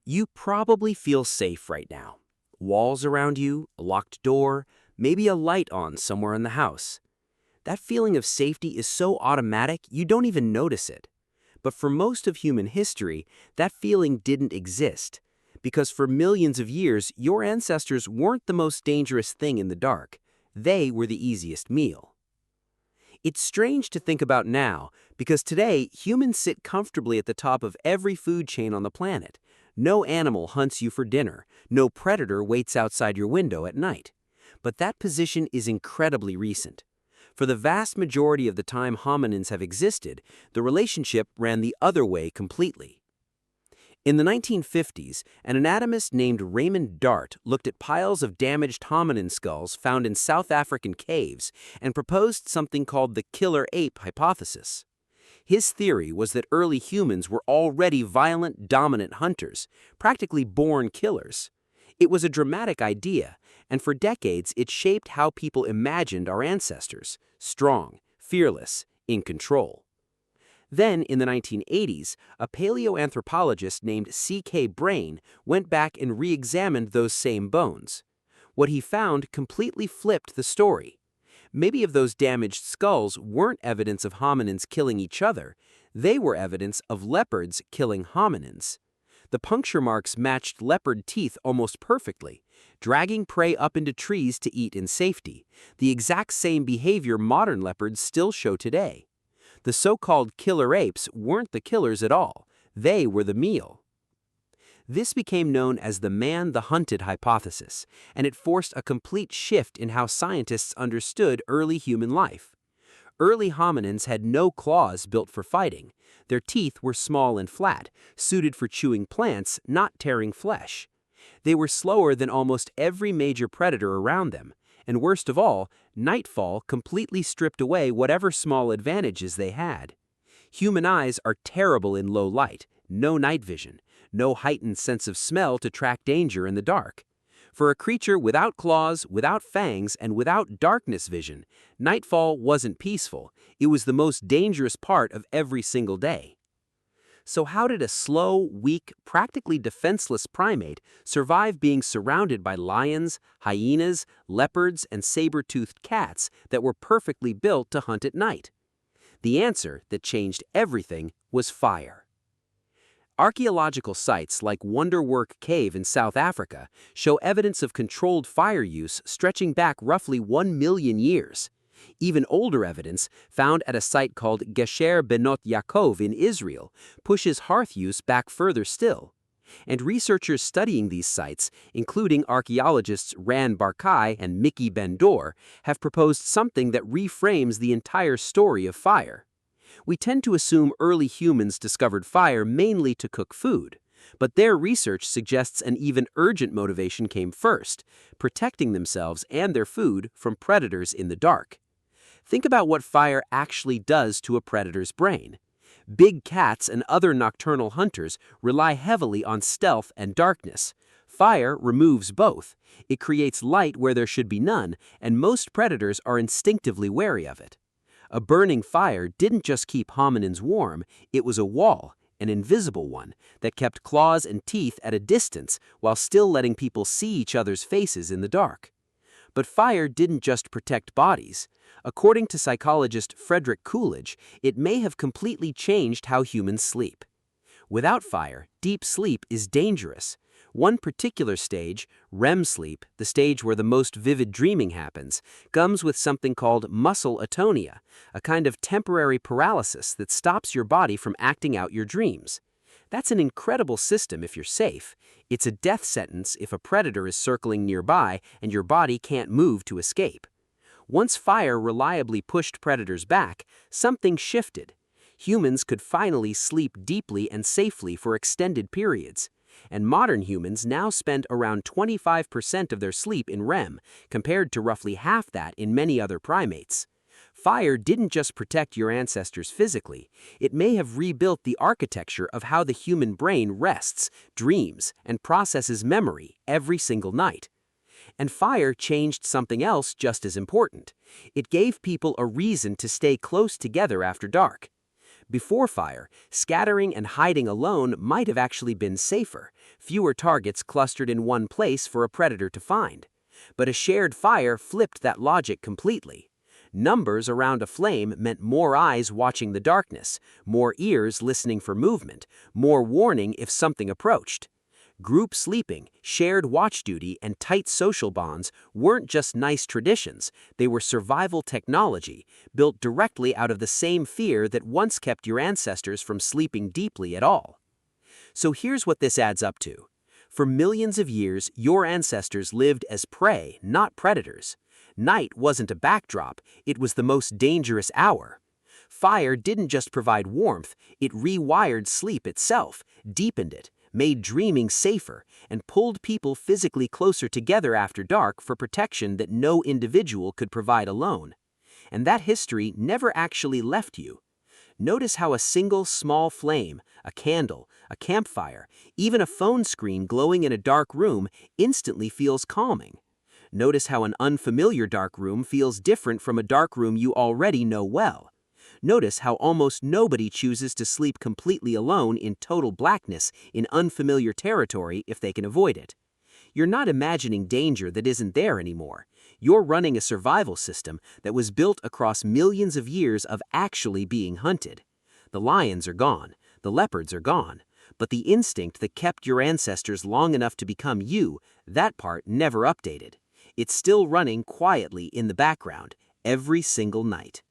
You probably feel safe right now. Walls around you, a locked door, maybe a light on somewhere in the house. That feeling of safety is so automatic you don't even notice it. But for most of human history, that feeling didn't exist. Because for millions of years, your ancestors weren't the most dangerous thing in the dark. They were the easiest meal. It's strange to think about now, because today, humans sit comfortably at the top of every food chain on the planet. No animal hunts you for dinner. No predator waits outside your window at night. But that position is incredibly recent. For the vast majority of the time hominins have existed, the relationship ran the other way completely. In the 1950s, an anatomist named Raymond Dart looked at piles of damaged hominin skulls found in South African caves and proposed something called the killer ape hypothesis. His theory was that early humans were already violent, dominant hunters, practically born killers. It was a dramatic idea, and for decades it shaped how people imagined our ancestors: strong, fearless, in control. Then, in the 1980s, a paleoanthropologist named C.K. Brain went back and re-examined those same bones. What he found completely flipped the story. Maybe if those damaged skulls weren't evidence of hominins killing each other, they were evidence of leopards killing hominins. The puncture marks matched leopard teeth almost perfectly, dragging prey up into trees to eat in safety, the exact same behavior modern leopards still show today. The so-called killer apes weren't the killers at all. They were the meal. This became known as the man-the-hunted hypothesis, and it forced a complete shift in how scientists understood early human life. Early hominins had no claws built for fighting. Their teeth were small and flat, suited for chewing plants, not tearing flesh. They were slower than almost every major predator around them, and worst of all, nightfall completely stripped away whatever small advantages they had. Human eyes are terrible in low light, no night vision, no heightened sense of smell to track danger in the dark. For a creature without claws, without fangs, and without darkness vision, nightfall wasn't peaceful. It was the most dangerous part of every single day. So how did a slow, weak, practically defenseless primate survive being surrounded by lions, hyenas, leopards, and saber-toothed cats that were perfectly built to hunt at night? The answer that changed everything was fire. Archaeological sites like Wonderwerk Cave in South Africa show evidence of controlled fire use stretching back roughly 1 million years. Even older evidence, found at a site called Gesher Benot in Israel, pushes hearth use back further still. And researchers studying these sites, including archaeologists Ran Barkai and Mickey Ben-Dor, have proposed something that reframes the entire story of fire. We tend to assume early humans discovered fire mainly to cook food, but their research suggests an even urgent motivation came first: protecting themselves and their food from predators in the dark. Think about what fire actually does to a predator's brain. Big cats and other nocturnal hunters rely heavily on stealth and darkness. Fire removes both. It creates light where there should be none, and most predators are instinctively wary of it. A burning fire didn't just keep hominins warm, it was a wall, an invisible one, that kept claws and teeth at a distance while still letting people see each other's faces in the dark. But fire didn't just protect bodies. According to psychologist Frederick Coolidge, it may have completely changed how humans sleep. Without fire, deep sleep is dangerous. One particular stage, REM sleep, the stage where the most vivid dreaming happens, comes with something called muscle atonia, a kind of temporary paralysis that stops your body from acting out your dreams. That's an incredible system if you're safe. It's a death sentence if a predator is circling nearby and your body can't move to escape. Once fire reliably pushed predators back, something shifted. Humans could finally sleep deeply and safely for extended periods. And modern humans now spend around 25% of their sleep in REM, compared to roughly half that in many other primates. Fire didn't just protect your ancestors physically, it may have rebuilt the architecture of how the human brain rests, dreams, and processes memory every single night. And fire changed something else just as important. It gave people a reason to stay close together after dark. Before fire, scattering and hiding alone might have actually been safer. fewer targets clustered in one place for a predator to find. But a shared fire flipped that logic completely. Numbers around a flame meant more eyes watching the darkness, more ears listening for movement, more warning if something approached. Group sleeping, shared watch duty, and tight social bonds weren't just nice traditions, they were survival technology, built directly out of the same fear that once kept your ancestors from sleeping deeply at all. So here's what this adds up to. For millions of years, your ancestors lived as prey, not predators. Night wasn't a backdrop, it was the most dangerous hour. Fire didn't just provide warmth, it rewired sleep itself, deepened it, made dreaming safer, and pulled people physically closer together after dark for protection that no individual could provide alone. And that history never actually left you. Notice how a single small flame, a candle, a campfire, even a phone screen glowing in a dark room instantly feels calming. Notice how an unfamiliar dark room feels different from a dark room you already know well. Notice how almost nobody chooses to sleep completely alone in total blackness in unfamiliar territory if they can avoid it. You're not imagining danger that isn't there anymore. You're running a survival system that was built across millions of years of actually being hunted. The lions are gone, the leopards are gone, but the instinct that kept your ancestors long enough to become you, that part never updated. It's still running quietly in the background, every single night.